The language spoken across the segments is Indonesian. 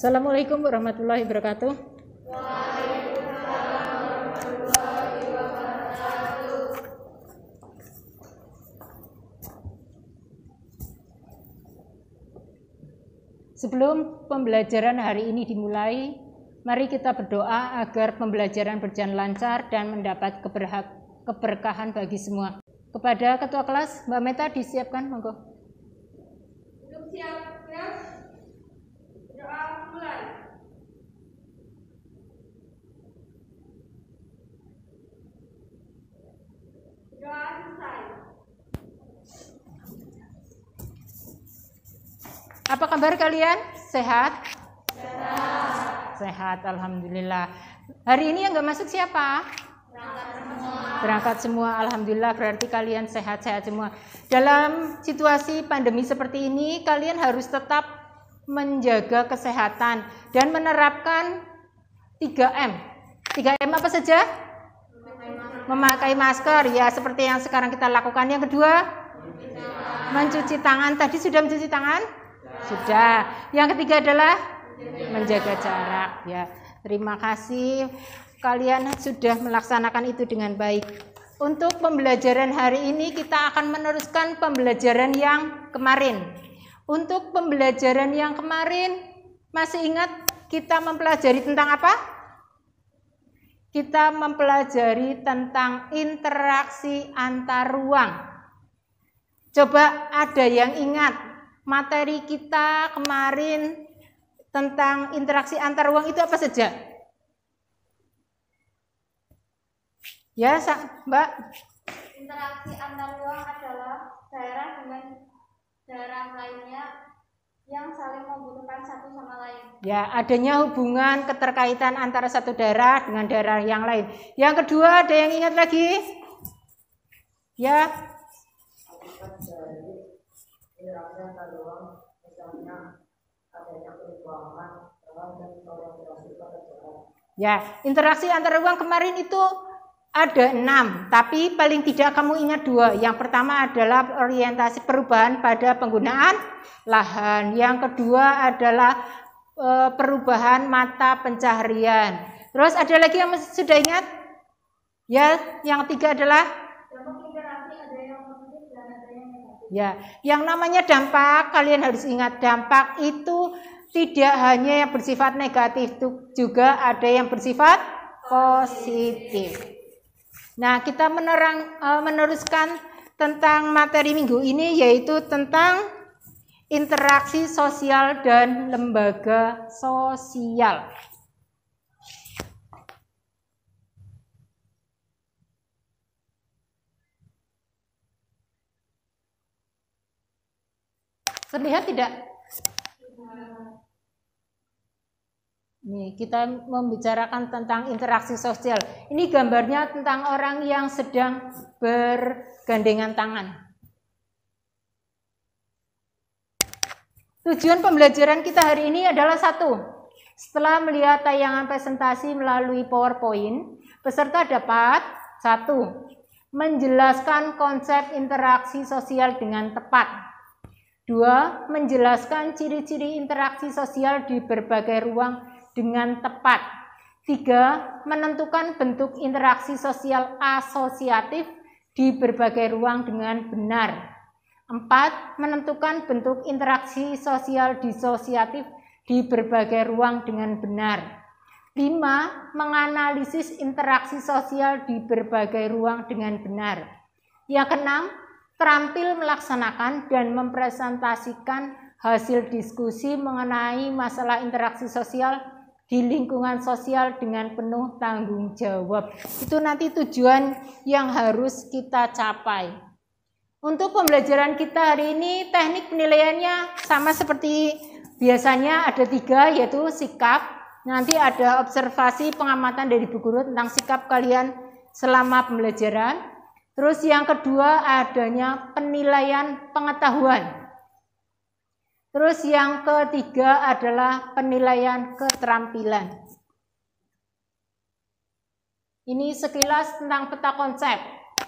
Assalamualaikum warahmatullahi wabarakatuh. Sebelum pembelajaran hari ini dimulai, mari kita berdoa agar pembelajaran berjalan lancar dan mendapat keberkahan bagi semua. Kepada Ketua Kelas, Mbak Meta disiapkan, monggo. Duduk siap, kelas. Doa mulai. Doa selesai. Apa kabar kalian? Sehat? Sehat, alhamdulillah. Hari ini yang nggak masuk siapa? Berangkat semua, alhamdulillah, berarti kalian sehat-sehat semua. Dalam situasi pandemi seperti ini, kalian harus tetap menjaga kesehatan dan menerapkan 3M. 3M apa saja? Memakai masker, ya seperti yang sekarang kita lakukan. Yang kedua, mencuci tangan. Tadi sudah mencuci tangan? Sudah. Yang ketiga adalah menjaga jarak, ya. Terima kasih. Kalian sudah melaksanakan itu dengan baik. Untuk pembelajaran hari ini kita akan meneruskan pembelajaran yang kemarin. Untuk pembelajaran yang kemarin, masih ingat kita mempelajari tentang apa? Kita mempelajari tentang interaksi antar ruang. Coba ada yang ingat materi kita kemarin tentang interaksi antar ruang itu apa saja? Ya, Mbak. Interaksi antar ruang adalah daerah dengan daerah lainnya yang saling membutuhkan satu sama lain. Ya, adanya hubungan keterkaitan antara satu daerah dengan daerah yang lain. Yang kedua, ada yang ingat lagi? Ya. Interaksi antar ruang, misalnya adanya perubahan dan orientasi pekerjaan. Ya, interaksi antar ruang kemarin itu ada 6, tapi paling tidak kamu ingat 2. Yang pertama adalah orientasi perubahan pada penggunaan lahan. Yang kedua adalah perubahan mata pencaharian. Terus ada lagi yang sudah ingat? Ya, yang ketiga adalah Dampak interaksi ada yang positif dan ada yang negatif. ya, yang namanya dampak, kalian harus ingat dampak itu tidak hanya yang bersifat negatif, juga ada yang bersifat positif. Nah, kita meneruskan tentang materi minggu ini, yaitu tentang interaksi sosial dan lembaga sosial. Terlihat tidak? Nih, kita membicarakan tentang interaksi sosial. Ini gambarnya tentang orang yang sedang bergandengan tangan. Tujuan pembelajaran kita hari ini adalah 1. Setelah melihat tayangan presentasi melalui PowerPoint, peserta dapat 1. Menjelaskan konsep interaksi sosial dengan tepat. 2. Menjelaskan ciri-ciri interaksi sosial di berbagai ruang dengan tepat. 3. Menentukan bentuk interaksi sosial asosiatif di berbagai ruang dengan benar. 4. Menentukan bentuk interaksi sosial disosiatif di berbagai ruang dengan benar. 5. Menganalisis interaksi sosial di berbagai ruang dengan benar. Yang keenam, terampil melaksanakan dan mempresentasikan hasil diskusi mengenai masalah interaksi sosial di lingkungan sosial dengan penuh tanggung jawab. Itu nanti tujuan yang harus kita capai. Untuk pembelajaran kita hari ini, teknik penilaiannya sama seperti biasanya, ada 3, yaitu sikap. Nanti ada observasi pengamatan dari Bu Guru tentang sikap kalian selama pembelajaran. Terus yang kedua adanya penilaian pengetahuan. Terus yang ketiga adalah penilaian keterampilan. Ini sekilas tentang peta konsep.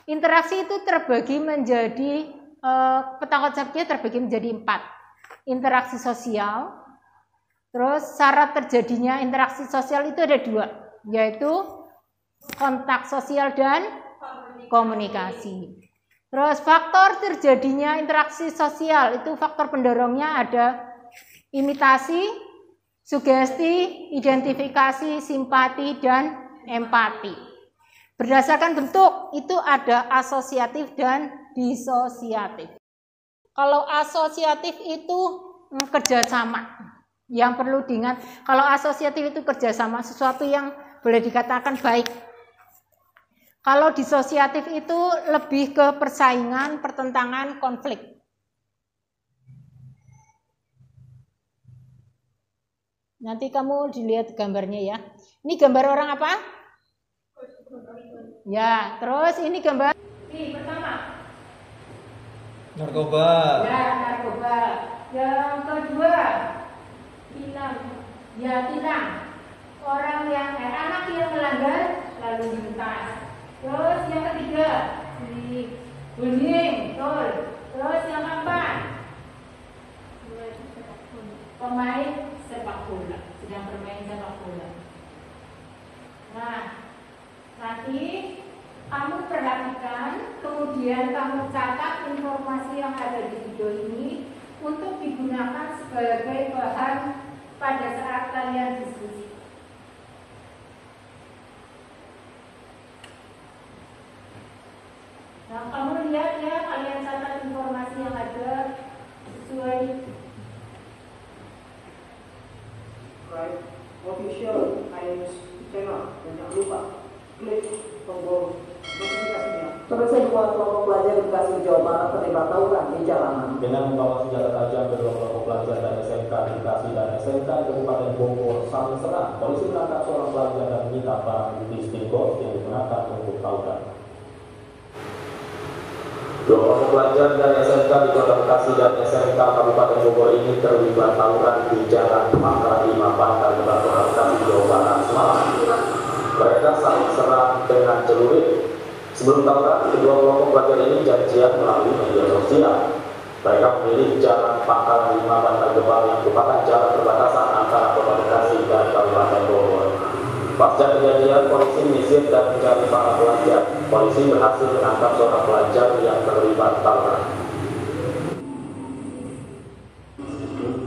Interaksi itu terbagi menjadi, peta konsepnya terbagi menjadi 4. Interaksi sosial, Terus syarat terjadinya interaksi sosial itu ada 2, yaitu kontak sosial dan komunikasi. Terus faktor terjadinya interaksi sosial itu faktor pendorongnya ada imitasi, sugesti, identifikasi, simpati, dan empati. Berdasarkan bentuk itu ada asosiatif dan disosiatif. Kalau asosiatif itu kerjasama. Yang perlu diingat, kalau asosiatif itu kerjasama, sesuatu yang boleh dikatakan baik. Kalau disosiatif itu lebih ke persaingan, pertentangan, konflik. Nanti kamu dilihat gambarnya ya. Ini gambar orang apa? Ya, terus ini gambar. Ini pertama. Narkoba. Ya, narkoba. Yang kedua, tilang. Ya, tilang. Orang yang anak yang melanggar lalu lintas. Terus yang ketiga, bullying, betul. Terus yang keempat, pemain sepak bola, sedang bermain sepak bola. Nah, nanti kamu perhatikan, kemudian kamu catat informasi yang ada di video ini untuk digunakan sebagai bahan pada saat kalian diskusi. Nah, kamu lihat ya, kalian catat informasi yang ada sesuai. Right, official iNews channel, dan jangan lupa klik tombol notifikasinya. Selesai 2 kelompok pelajar Bekasi Jawa Barat terlibat tawuran di jalanan. Dengan membawa senjata tajam, kedua kelompok pelajar dari SMK Bekasi dan SMK Kabupaten Bogor saling serang. Polisi menangkap seorang pelajar dan menyita barang bukti stick-golf yang digunakan untuk tawuran. Dua kelompok pelajar dari SMK di Kota Bekasi dan SMK Kabupaten Bogor ini terlibat tawuran di Jalan Mangga 5 Bantar Gebang, Kota Bekasi, Jawa Barat semalam. Mereka saling serang dengan celurit. Sebelum tawuran, kedua kelompok pelajar ini janjian melalui media sosial. Mereka memilih Jalan Pangkalan 5 Bantar Gebang yang merupakan jalan perbatasan antara Kota Bekasi dan Kabupaten Bogor. Pasca kejadian, polisi menyisir dan mencari para pelajar. Polisi berhasil menangkap seorang pelajar yang terlibat tawuran.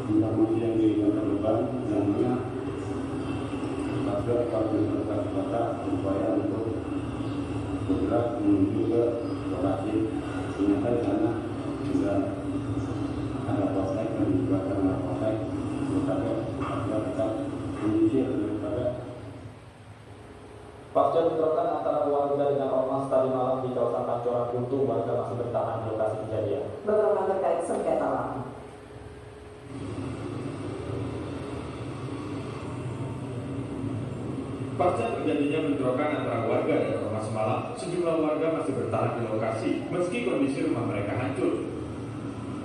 Informasi yang ditemukan yang mana warga kota berupaya untuk bergerak menuju ke lokasi. Ternyata di sana juga ada polsek dan juga ada polsek. Berkata warga tetap menyisir daripada. Pasca bentrokan antara warga dengan ormas tadi malam di kawasan Pancoran Buntu, warga masih bertahan di lokasi kejadian. Bentrokan terkait sengketa lahan. Pasca terjadinya bentrokan antara warga dan ormas semalam, sejumlah warga masih bertahan di lokasi meski kondisi rumah mereka hancur.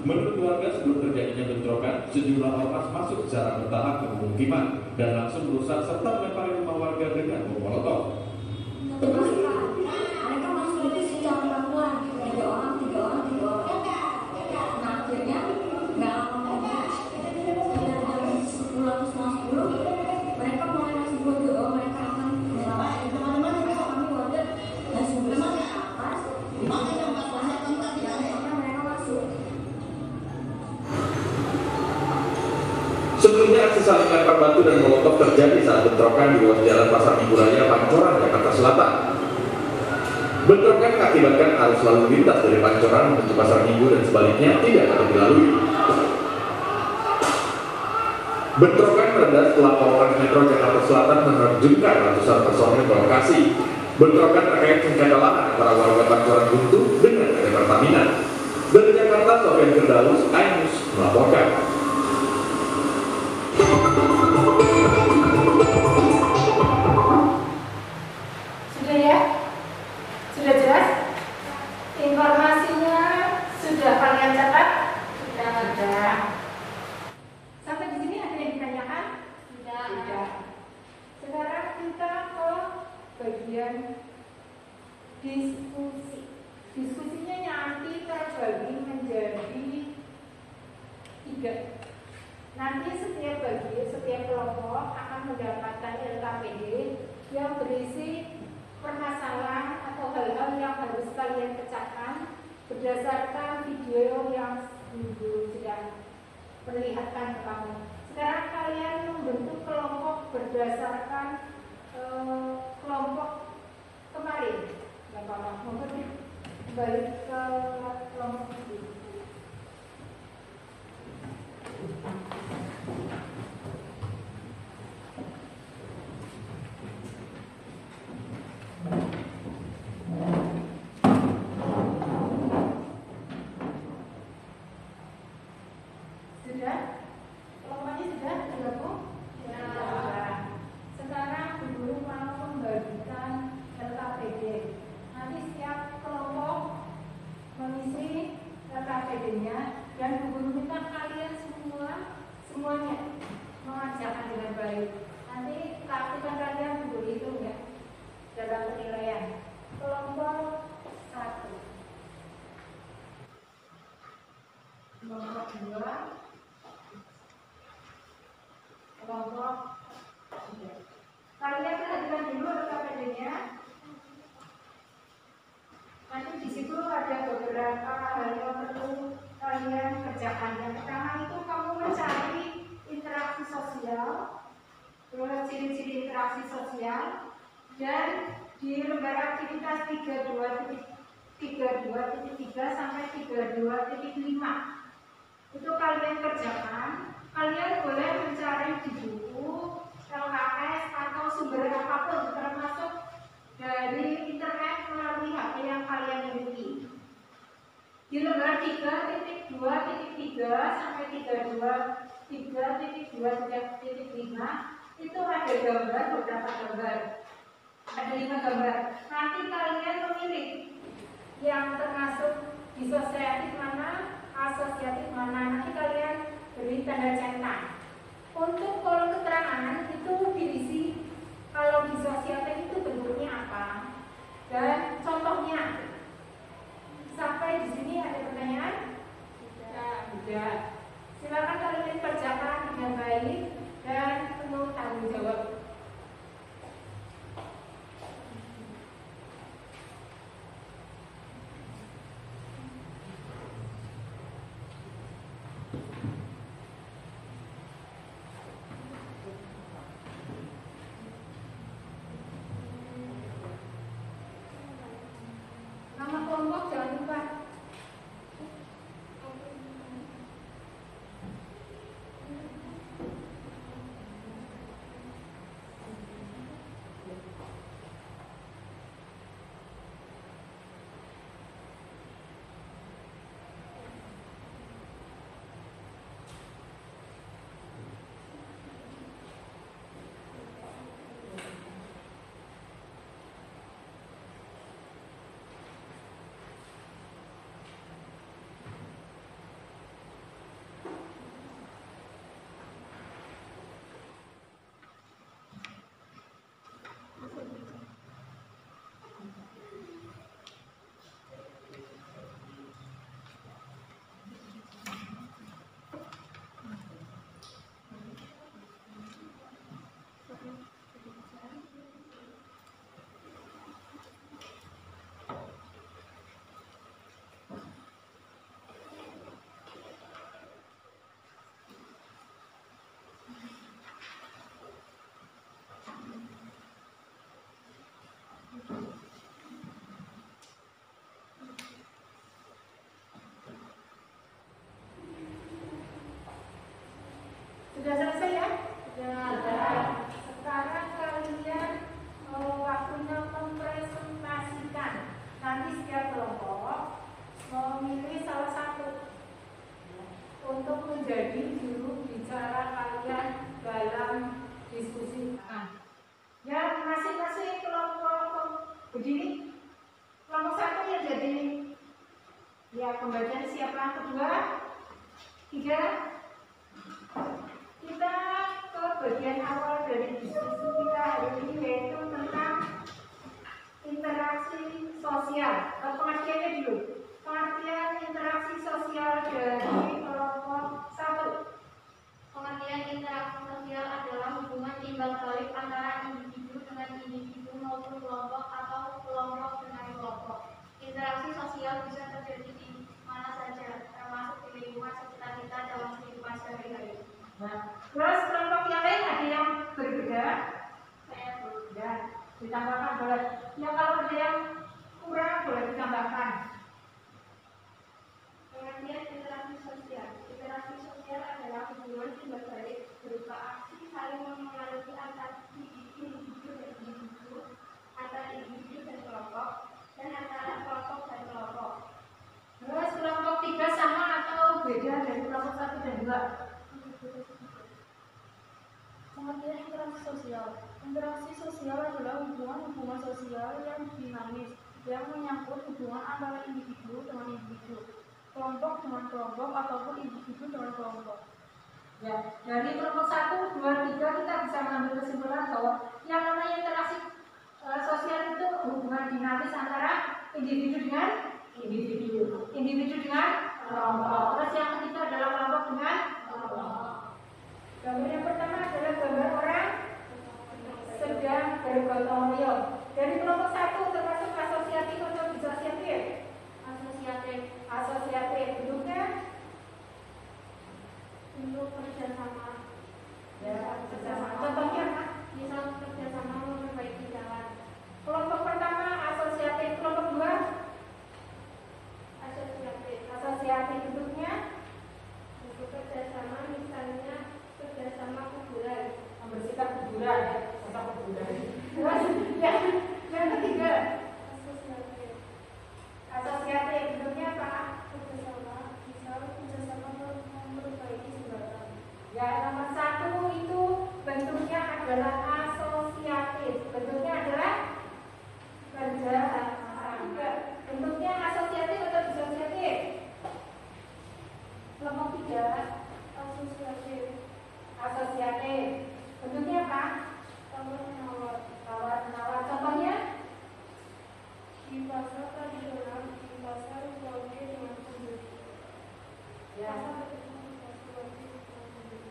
Menurut warga, sebelum terjadinya bentrokan, sejumlah ormas masuk secara bertahap ke pemukiman dan langsung merusak serta melempari rumah warga dengan bom molotov. Mereka masuk itu secara pelan-pelan, 3 orang. Nah, akhirnya nggak lama sekitar jam 10 mereka mulai ngasih kode mereka akan menyelamatkan teman-teman. Kami warga langsung bersama ke atas, sampai mereka masuk. Sebelumnya aksi saling lempar batu dan molotov terjadi saat bentrokan di ruas jalan Pasar Minggu Raya Pancoran, Jakarta Selatan. Bentrokan mengakibatkan arus lalu lintas dari Pancoran menuju Pasar Minggu dan sebaliknya tidak dapat dilalui. Bentrokan mereda setelah Polres Metro Jakarta Selatan menerjunkan ratusan personil ke lokasi. Bentrokan terkait sengketa lahan antara warga Pancoran Buntu dengan PT Pertamina. Dari Jakarta, Sofian Firdaus, iNews melaporkan. Sudah ya? Sudah jelas? Informasinya sudah kalian catat? Sudah. Sampai di sini ada yang ditanyakan? Sudah. Sekarang kita ke bagian diskusi. Diskusinya nanti terbagi menjadi 3. kelompok akan mendapatkan LKPD yang berisi permasalahan atau hal-hal yang harus kalian pecahkan berdasarkan video yang sudah perlihatkan ke kamu. Sekarang kalian membentuk kelompok berdasarkan kelompok kemarin. Yang Bapak mungkin kembali ke kelompok itu. Sudah? Kelompoknya sudah digabung? Ya. Sekarang guru mau membagikan LKPD. Nanti setiap kelompok mengisi LKPD-nya dan guru minta kalian semuanya mengerjakan dengan baik. Nanti keaktifan kalian guru hitung ya dalam penilaian. Kelompok 1, kelompok 2, kelompok 3. Kalian perhatikan dulu LKPD-nya. Nanti di situ ada beberapa hal yang perlu kalian kerjakan. Yang pertama itu kamu mencari interaksi sosial, terus ciri-ciri interaksi sosial, dan di lembar aktivitas 32.3 sampai 32.5 itu kalian kerjakan. Kalian boleh mencari di buku, LKS atau sumber apapun termasuk dari internet melalui HP yang kalian miliki. Di lembar 3.2.3 sampai 32.3.2.5 itu ada gambar, beberapa gambar. Ada 5 gambar. Nanti kalian memilih yang termasuk disosiatif mana, asosiatif mana. Nanti kalian beri tanda centang. Untuk kolom keterangan itu diisi kalau disosiatif itu bentuknya apa dan contohnya. Sampai di sini ada pertanyaan? Tidak. Silakan kalian kerjakan dengan baik dan penuh tanggung jawab. Nama kelompok jangan lupa. Sudah selesai ya? Sudah. Sekarang kalian waktunya mempresentasikan. Nanti setiap kelompok memilih salah satu untuk menjadi juru bicara kalian dalam diskusi. Ya, masing-masing kelompok begini. Kelompok 1 yang jadi ya pembagian siapa? Kedua, 3. Kita ke bagian awal dari diskusi kita hari ini, yaitu tentang interaksi sosial. Pengertiannya dulu. Pengertian interaksi sosial dari kelompok 1. Pengertian interaksi sosial adalah sosial. Interaksi sosial adalah hubungan sosial yang dinamis, yang menyangkut hubungan antara individu dengan individu, kelompok dengan kelompok, ataupun individu dengan kelompok. Ya, dari kelompok 1, 2, 3 kita bisa mengambil kesimpulan bahwa yang namanya interaksi sosial itu hubungan dinamis antara individu dengan individu dengan kelompok. Terus yang ketiga adalah kelompok dengan kelompok. Gambar yang pertama adalah gambar orang sedang bergotong royong. Dari kelompok 1 termasuk asosiatif atau disosiatif? Asosiatif. Bentuknya Untuk kerjasama. ya, kerjasama. Contohnya Misal kerjasama memperbaiki jalan. kelompok pertama asosiatif, kelompok 2 asosiatif. Bentuknya Untuk kerjasama misalnya kerjasama kuburan. membersihkan kuburan, ya, masak kuburan. Terus yang ketiga asosiatif, bentuknya apa? Kerjasama, misal kerjasama memperbaiki jembatan. Ya, nomor 1 itu bentuknya adalah asosiatif. Bentuknya adalah kerjasama. Bentuknya asosiatif atau disosiatif? Kelompok 3 asosiatif. Bentuknya apa? Tawar-menawar. Contohnya Di pasar tradisional, di pasar Pulau-G dengan penduduk. ya, Pasar tradisional di pasar Pulau-G dengan penduduk.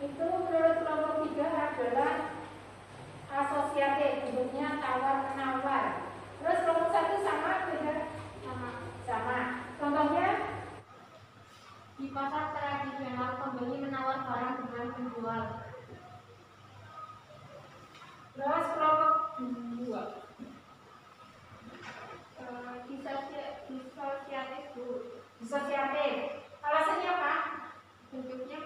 itu menurut kelompok 3 adalah asosiatif. Bentuknya tawar-menawar. Terus kelompok 1 sama beda? Sama. Contohnya Di pasar tradisional, pembeli menawar barang dengan penjual. terus kelompok 2 disosiatif. Alasannya apa? Bentuknya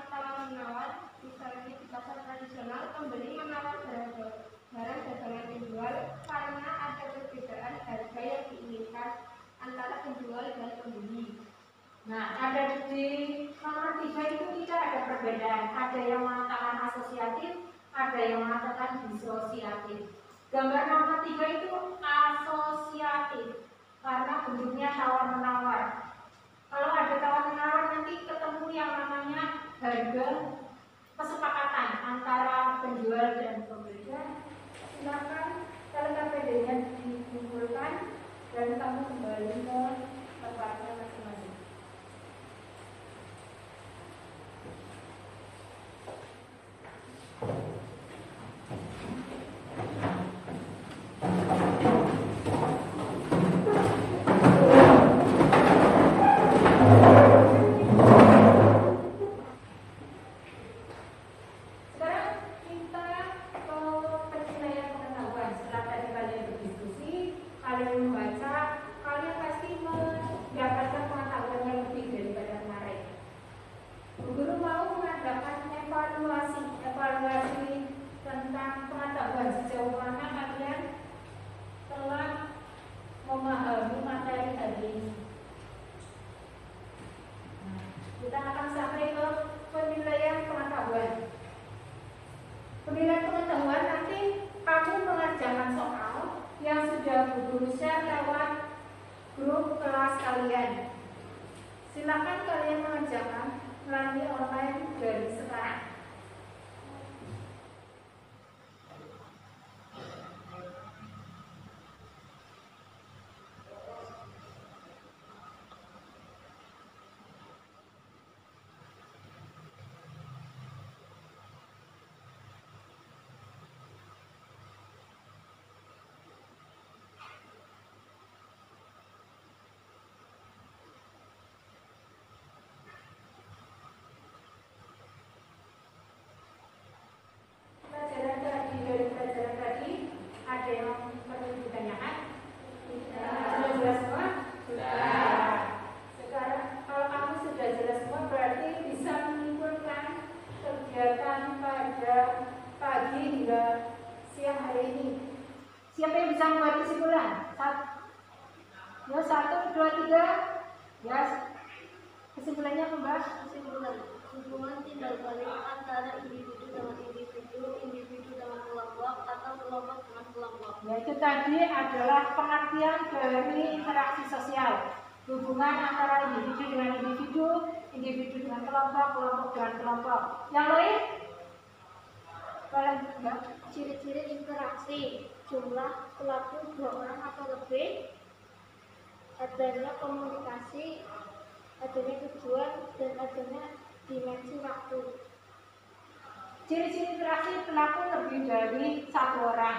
tawar-menawar, misalnya di pasar tradisional, pembeli menawar barang dagangan penjual karena ada perbedaan harga yang diinginkan antara penjual dan pembeli. Nah, ada di nomor 3 itu tidak ada perbedaan. Ada yang mengatakan asosiatif, ada yang mengatakan disosiatif. Gambar nomor 3 itu asosiatif karena bentuknya tawar-menawar. Kalau ada tawar-menawar nanti ketemu yang namanya harga kesepakatan antara penjual dan pembeli. Silakan kalau KPD-nya dikumpulkan dan kamu kembali ke tempatnya masing-masing. Evaluasi tentang pengetahuan sejauh mana kalian telah memahami materi hari ini. Nah, kita akan sampai ke penilaian pengetahuan. Penilaian pengetahuan nanti kamu mengerjakan soal yang sudah Guru share lewat grup kelas kalian. Silakan kalian mengerjakan melalui online dari sekarang. Pelajaran tadi ada yang perlu ditanyakan? Sudah jelas semua? Sudah. Sekarang kalau kamu sudah jelas semua berarti bisa menyimpulkan kegiatan pada pagi hingga siang hari ini. Siapa yang bisa membuat kesimpulan? Ya, 1, 2, 3. Ya, kesimpulannya membahas Kesimpulan, hubungan tindak balik antara individu dengan individu Yaitu tadi adalah pengertian dari interaksi sosial, hubungan antara individu dengan individu, individu dengan kelompok, kelompok dengan kelompok. Yang lain? Ciri-ciri interaksi, jumlah pelaku 2 orang atau lebih, adanya komunikasi, adanya tujuan, dan adanya dimensi waktu. Ciri-ciri interaksi pelaku lebih dari 1 orang,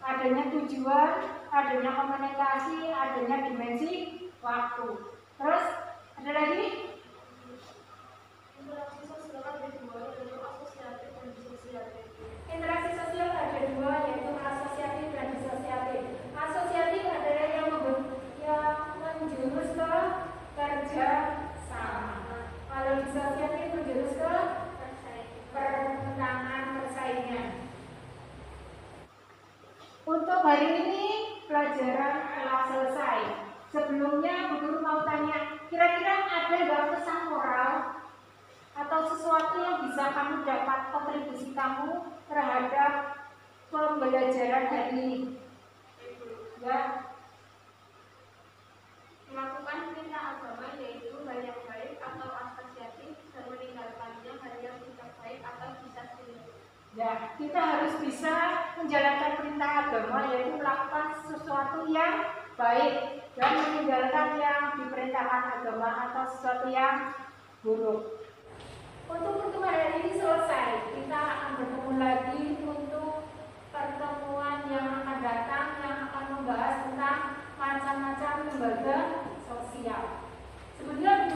adanya tujuan, adanya komunikasi, adanya dimensi waktu. Terus ada lagi? Interaksi sosial ada 2, yaitu asosiatif dan disosiatif. Interaksi sosial ada 2, yaitu asosiatif dan disosiatif. Asosiatif adalah yang menjurus ke kerja sama. Kalau disosiatif menjurus ke pertentangan persaingan. Untuk hari ini pelajaran telah selesai. Sebelumnya Bu Guru mau tanya, kira-kira ada nggak pesan moral atau sesuatu yang bisa kamu dapat kontribusi kamu terhadap pembelajaran hari ini? Ya. Melakukan perintah agama yaitu hal yang baik atau asosiatif dan meninggalkannya hal yang tidak baik atau disasiatif. Ya, kita harus bisa menjalankan perintah agama yaitu melakukan sesuatu yang baik dan meninggalkan yang diperintahkan agama atau sesuatu yang buruk. Untuk pertemuan hari ini selesai. Kita akan bertemu lagi untuk pertemuan yang akan datang yang akan membahas tentang macam-macam lembaga sosial. Sebelumnya